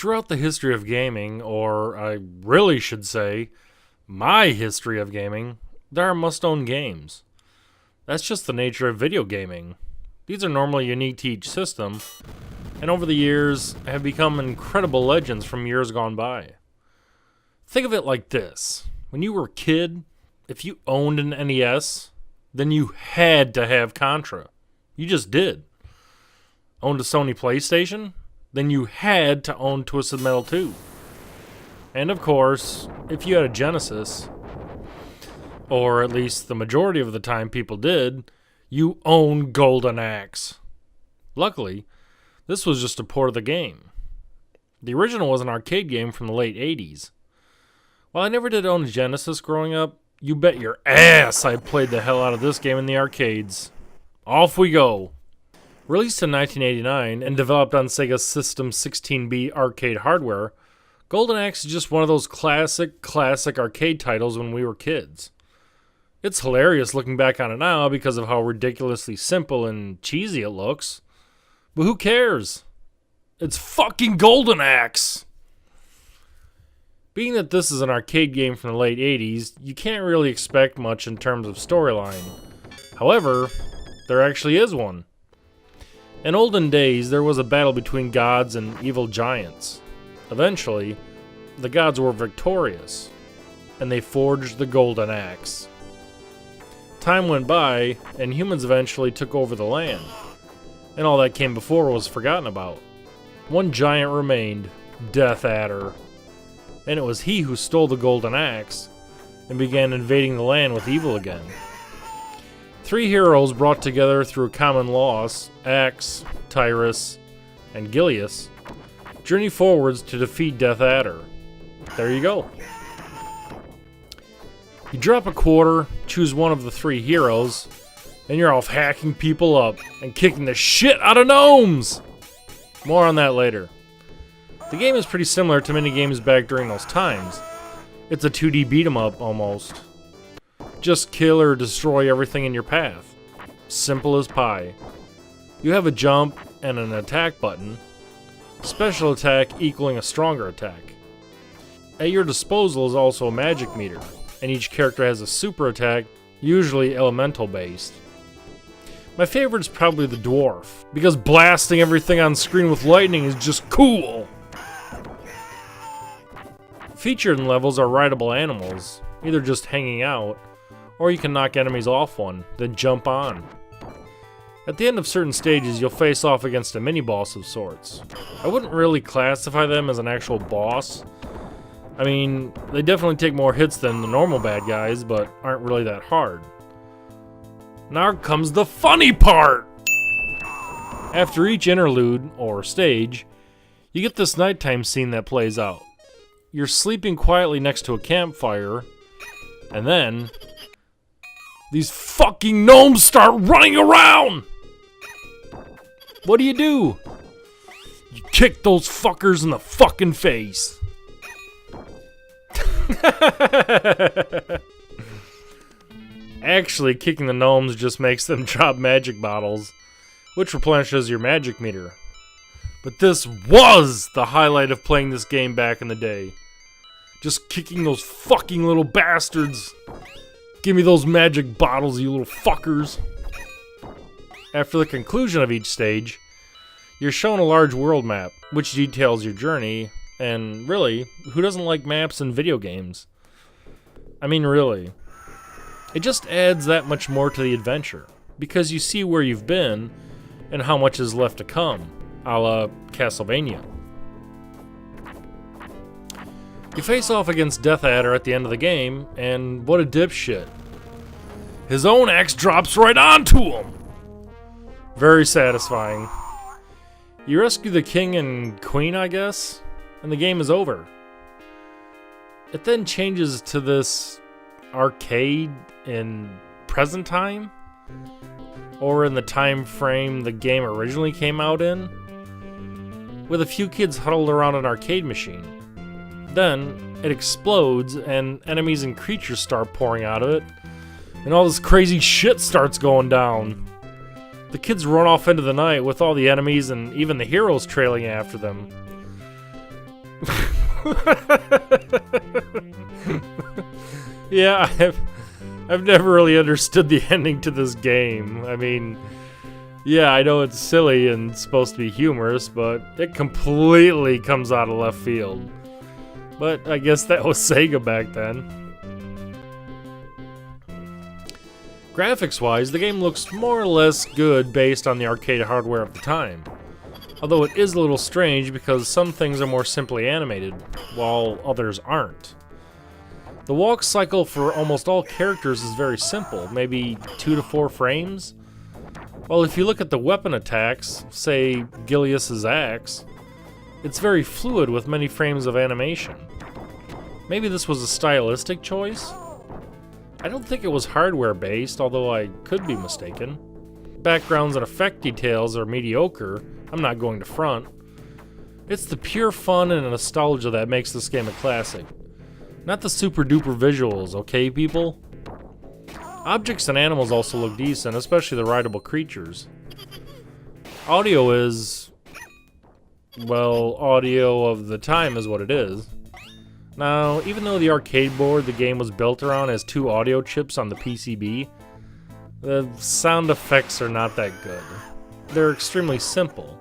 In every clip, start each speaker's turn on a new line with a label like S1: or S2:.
S1: Throughout the history of gaming, or I really should say, my history of gaming, there are must-own games. That's just the nature of video gaming. These are normally unique to each system, and over the years have become incredible legends from years gone by. Think of it like this. When you were a kid, if you owned an NES, then you had to have Contra. You just did. Owned a Sony PlayStation? Then you had to own Twisted Metal 2. And of course, if you had a Genesis, or at least the majority of the time people did, you owned Golden Axe. Luckily, this was just a port of the game. The original was an arcade game from the late 80s. While I never did own a Genesis growing up, you bet your ass I played the hell out of this game in the arcades. Off we go. Released in 1989 and developed on Sega System 16B arcade hardware, Golden Axe is just one of those classic arcade titles when we were kids. It's hilarious looking back on it now because of how ridiculously simple and cheesy it looks. But who cares? It's fucking Golden Axe! Being that this is an arcade game from the late 80s, you can't really expect much in terms of storyline. However, there actually is one. In olden days, there was a battle between gods and evil giants. Eventually, the gods were victorious, and they forged the Golden Axe. Time went by, and humans eventually took over the land, and all that came before was forgotten about. One giant remained, Death Adder, and it was he who stole the Golden Axe and began invading the land with evil again. Three heroes brought together through a common loss, Axe, Tyrus, and Gilius, journey forwards to defeat Death Adder. There you go. You drop a quarter, choose one of the three heroes, and you're off hacking people up and kicking the shit out of gnomes! More on that later. The game is pretty similar to many games back during those times. It's a 2D beat 'em up almost. Just kill or destroy everything in your path. Simple as pie. You have a jump and an attack button. Special attack equaling a stronger attack. At your disposal is also a magic meter, and each character has a super attack, usually elemental based. My favorite is probably the dwarf, because blasting everything on screen with lightning is just cool! Featured in levels are rideable animals, either just hanging out, or you can knock enemies off one, then jump on. At the end of certain stages, you'll face off against a mini-boss of sorts. I wouldn't really classify them as an actual boss. I mean, they definitely take more hits than the normal bad guys, but aren't really that hard. Now comes the funny part! After each interlude, or stage, you get this nighttime scene that plays out. You're sleeping quietly next to a campfire, and then these fucking gnomes start running around! What do? You kick those fuckers in the fucking face. Actually, kicking the gnomes just makes them drop magic bottles, which replenishes your magic meter. But this was the highlight of playing this game back in the day. Just kicking those fucking little bastards. Give me those magic bottles, you little fuckers. After the conclusion of each stage, you're shown a large world map, which details your journey, and really, who doesn't like maps in video games? I mean, really. It just adds that much more to the adventure, because you see where you've been, and how much is left to come, a la Castlevania. You face off against Death Adder at the end of the game, and what a dipshit. His own axe drops right onto him! Very satisfying. You rescue the king and queen, I guess, and the game is over. It then changes to this arcade in present time, or in the time frame the game originally came out in, with a few kids huddled around an arcade machine. Then it explodes and enemies and creatures start pouring out of it, and all this crazy shit starts going down. The kids run off into the night with all the enemies and even the heroes trailing after them. Yeah, I've never really understood the ending to this game. I mean, yeah, I know it's silly and supposed to be humorous, but it completely comes out of left field. But I guess that was Sega back then. Graphics-wise, the game looks more or less good based on the arcade hardware of the time. Although it is a little strange because some things are more simply animated, while others aren't. The walk cycle for almost all characters is very simple, maybe 2 to 4 frames. While if you look at the weapon attacks, say Gilius's axe, it's very fluid with many frames of animation. Maybe this was a stylistic choice? I don't think it was hardware based, although I could be mistaken. Backgrounds and effect details are mediocre, I'm not going to front. It's the pure fun and nostalgia that makes this game a classic. Not the super duper visuals, okay people? Objects and animals also look decent, especially the rideable creatures. Audio is... well, audio of the time is what it is. Now, even though the arcade board the game was built around has 2 audio chips on the PCB, the sound effects are not that good. They're extremely simple,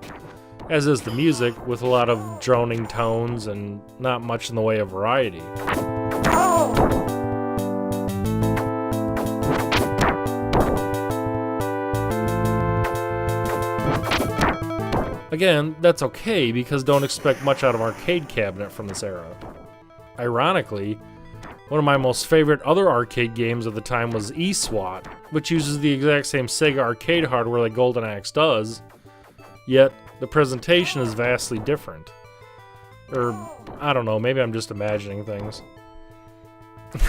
S1: as is the music, with a lot of droning tones and not much in the way of variety. Again, that's okay because don't expect much out of Arcade Cabinet from this era. Ironically, one of my most favorite other arcade games of the time was eSWAT, which uses the exact same Sega arcade hardware that Golden Axe does, yet the presentation is vastly different. Or, I don't know, maybe I'm just imagining things.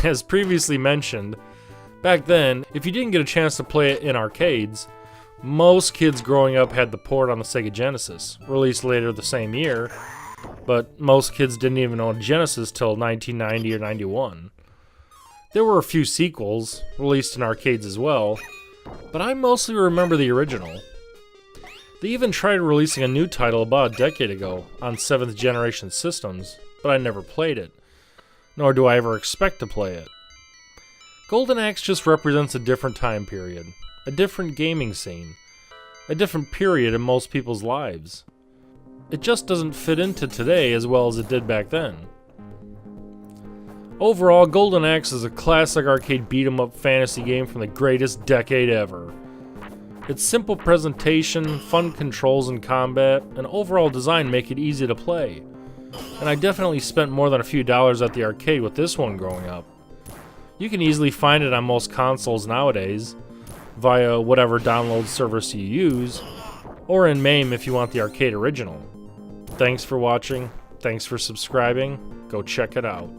S1: As previously mentioned, back then, if you didn't get a chance to play it in arcades, most kids growing up had the port on the Sega Genesis, released later the same year, but most kids didn't even own Genesis till 1990 or 91. There were a few sequels, released in arcades as well, but I mostly remember the original. They even tried releasing a new title about a decade ago on 7th generation systems, but I never played it, nor do I ever expect to play it. Golden Axe just represents a different time period, a different gaming scene, a different period in most people's lives. It just doesn't fit into today as well as it did back then. Overall, Golden Axe is a classic arcade beat-em-up fantasy game from the greatest decade ever. Its simple presentation, fun controls and combat, and overall design make it easy to play. And I definitely spent more than a few dollars at the arcade with this one growing up. You can easily find it on most consoles nowadays, via whatever download service you use, or in MAME if you want the arcade original. Thanks for watching, thanks for subscribing, go check it out.